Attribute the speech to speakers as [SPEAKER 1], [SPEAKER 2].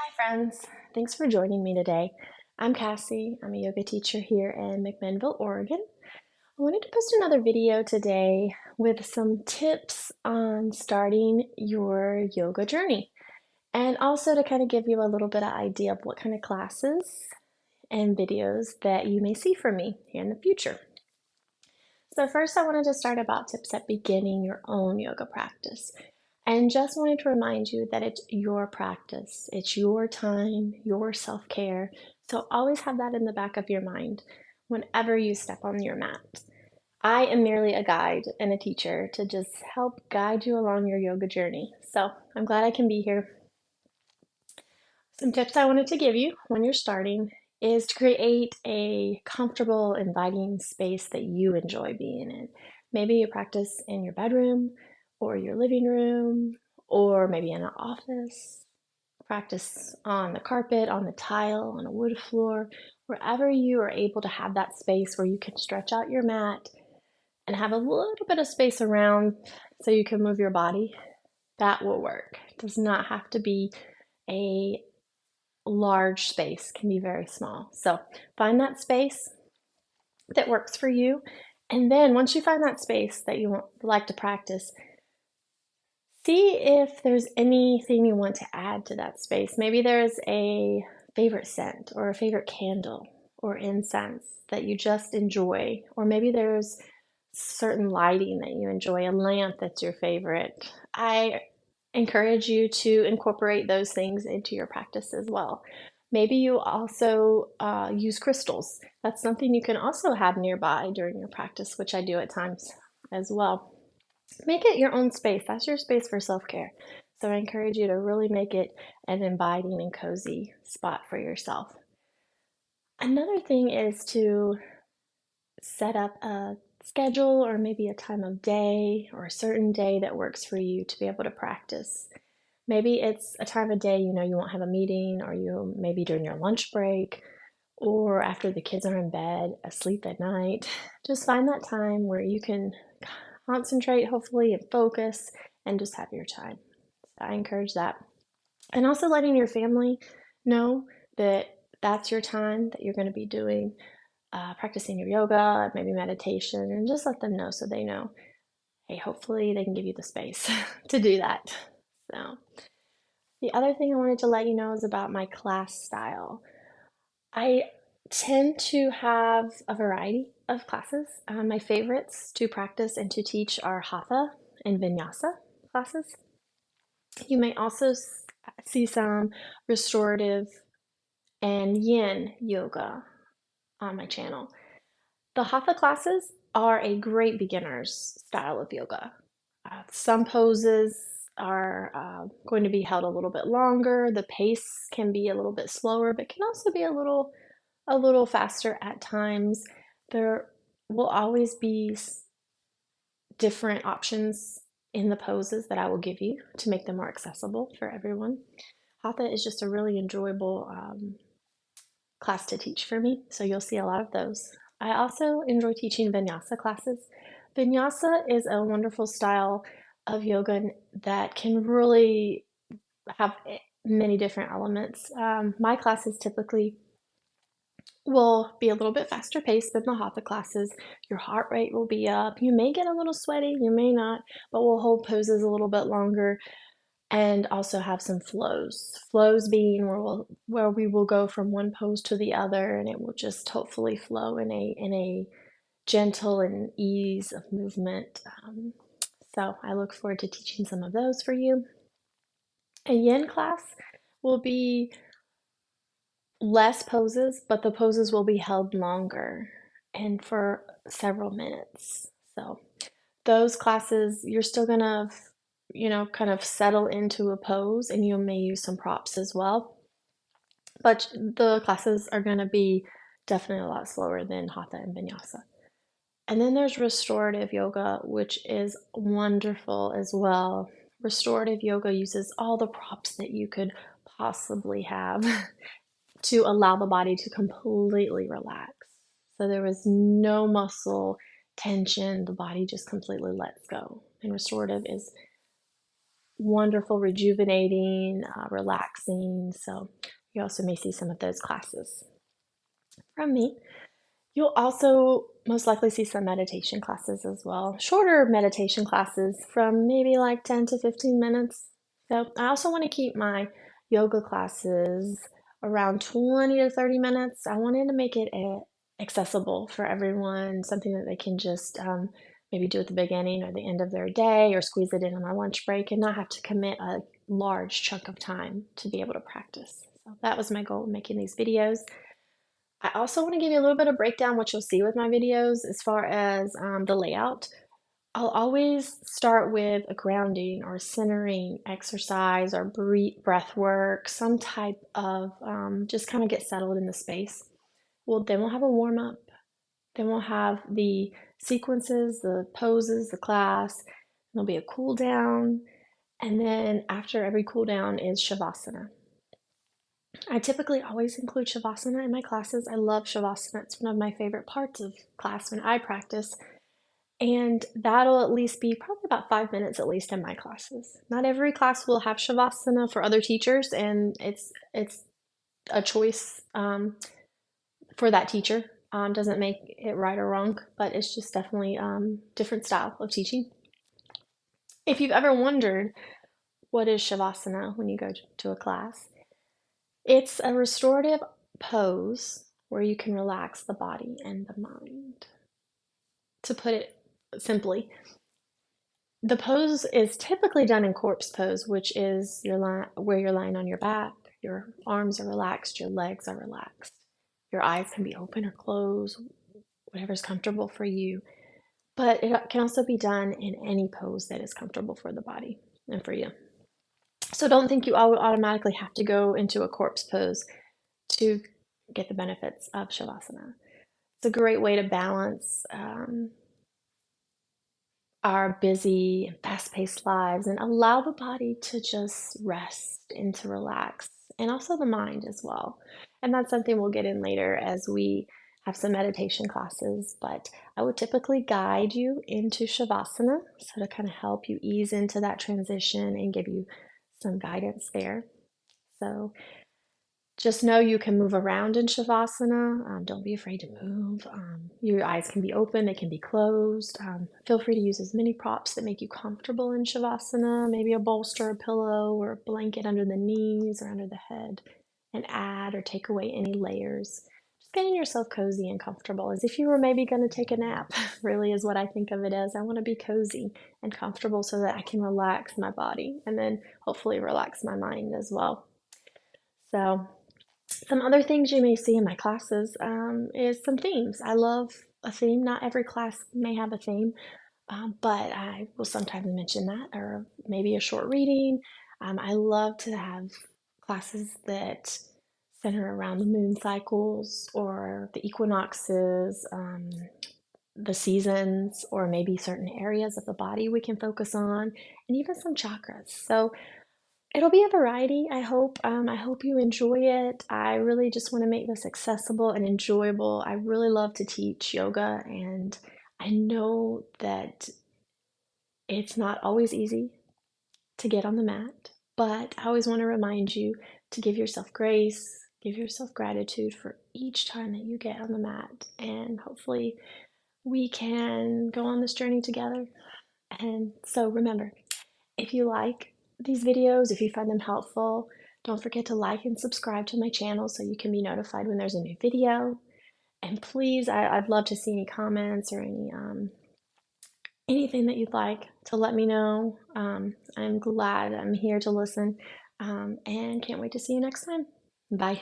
[SPEAKER 1] Hi, friends. Thanks for joining me today. I'm Cassie. I'm a yoga teacher here in McMinnville, Oregon. I wanted to post another video today with some tips on starting your yoga journey and also to kind of give you a little bit of idea of what kind of classes and videos that you may see from me here in the future. So first I wanted to start about tips at beginning your own yoga practice. And just wanted to remind you that it's your practice, it's your time, your self care. So always have that in the back of your mind whenever you step on your mat. I am merely a guide and a teacher to just help guide you along your yoga journey. So I'm glad I can be here. Some tips I wanted to give you when you're starting is to create a comfortable, inviting space that you enjoy being in. Maybe you practice in your bedroom or your living room, or maybe in an office. Practice on the carpet, on the tile, on a wood floor, wherever you are able to have that space where you can stretch out your mat and have a little bit of space around so you can move your body. That will work. It does not have to be a large space, can be very small. So find that space that works for you. And then once you find that space that you like to practice, see if there's anything you want to add to that space. Maybe there's a favorite scent or a favorite candle or incense that you just enjoy. Or maybe there's certain lighting that you enjoy, a lamp that's your favorite. I encourage you to incorporate those things into your practice as well. Maybe you also use crystals. That's something you can also have nearby during your practice, which I do at times as well. Make it your own space. That's your space for self-care. So I encourage you to really make it an inviting and cozy spot for yourself. Another thing is to set up a schedule or maybe a time of day or a certain day that works for you to be able to practice. Maybe it's a time of day you won't have a meeting, or you maybe during your lunch break or after the kids are in bed, asleep at night. Just find that time where you can concentrate, hopefully, and focus and just have your time. So I encourage that. And also letting your family know that that's your time that you're going to be doing practicing your yoga, maybe meditation, and just let them know so they know, hey, hopefully they can give you the space to do that. So, the other thing I wanted to let you know is about my class style. I tend to have a variety of classes. My favorites to practice and to teach are Hatha and Vinyasa classes. You may also see some restorative and Yin yoga on my channel. The Hatha classes are a great beginner's style of yoga. Some poses are going to be held a little bit longer. The pace can be a little bit slower, but can also be a little faster at times. There will always be different options in the poses that I will give you to make them more accessible for everyone. Hatha is just a really enjoyable class to teach for me, so you'll see a lot of those. I also enjoy teaching Vinyasa classes. Vinyasa is a wonderful style of yoga that can really have many different elements. My classes typically will be a little bit faster paced than the Hatha classes. Your heart rate will be up. You may get a little sweaty, you may not, but we'll hold poses a little bit longer and also have some flows. Flows being where we will go from one pose to the other, and it will just hopefully flow in a gentle and ease of movement. So I look forward to teaching some of those for you. A yin class will be less poses, but the poses will be held longer and for several minutes. So those classes, you're still gonna, kind of settle into a pose, and you may use some props as well. But the classes are gonna be definitely a lot slower than Hatha and Vinyasa. And then there's restorative yoga, which is wonderful as well. Restorative yoga uses all the props that you could possibly have to allow the body to completely relax. So there was no muscle tension, the body just completely lets go. And restorative is wonderful, rejuvenating, relaxing. So you also may see some of those classes from me. You'll also most likely see some meditation classes as well, shorter meditation classes from maybe like 10 to 15 minutes. So I also want to keep my yoga classes around 20 to 30 minutes. I wanted to make it accessible for everyone, something that they can just maybe do at the beginning or the end of their day or squeeze it in on a lunch break and not have to commit a large chunk of time to be able to practice. So that was my goal in making these videos. I also want to give you a little bit of breakdown what you'll see with my videos as far as the layout. I'll always start with a grounding or centering exercise or breath work, some type of just kind of get settled in the space. Well, then we'll have a warm up. Then we'll have the sequences, the poses, the class. There'll be a cool down. And then after every cool down is Shavasana. I typically always include Shavasana in my classes. I love Shavasana. It's one of my favorite parts of class when I practice. And that'll at least be probably about 5 minutes at least in my classes. Not every class will have Shavasana for other teachers, and it's a choice for that teacher. Doesn't make it right or wrong, but it's just definitely different style of teaching. If you've ever wondered what is Shavasana when you go to a class, it's a restorative pose where you can relax the body and the mind. To put it simply, the pose is typically done in corpse pose, which is where you're lying on your back, your arms are relaxed, your legs are relaxed. Your eyes can be open or closed, whatever's comfortable for you. But it can also be done in any pose that is comfortable for the body and for you. So don't think you automatically have to go into a corpse pose to get the benefits of Shavasana. It's a great way to balance our busy and fast-paced lives and allow the body to just rest and to relax, and also the mind as well. And that's something we'll get in later as we have some meditation classes, but I would typically guide you into Shavasana, so to kind of help you ease into that transition and give you some guidance there. So just know you can move around in Shavasana. Don't be afraid to move. Your eyes can be open, they can be closed. Feel free to use as many props that make you comfortable in Shavasana, maybe a bolster, a pillow, or a blanket under the knees or under the head, and add or take away any layers. Just getting yourself cozy and comfortable as if you were maybe going to take a nap, really is what I think of it as. I want to be cozy and comfortable so that I can relax my body and then hopefully relax my mind as well. So, some other things you may see in my classes is some themes. I love a theme. Not every class may have a theme, but I will sometimes mention that, or maybe a short reading. I love to have classes that center around the moon cycles or the equinoxes, the seasons, or maybe certain areas of the body we can focus on, and even some chakras. So it'll be a variety, I hope. I hope you enjoy it. I really just want to make this accessible and enjoyable. I really love to teach yoga, and I know that it's not always easy to get on the mat, but I always want to remind you to give yourself grace, give yourself gratitude for each time that you get on the mat, and hopefully we can go on this journey together. And so remember, if you like these videos, if you find them helpful, don't forget to like and subscribe to my channel so you can be notified when there's a new video. And please, I'd love to see any comments or anything that you'd like to let me know. I'm glad I'm here to listen, and can't wait to see you next time. Bye.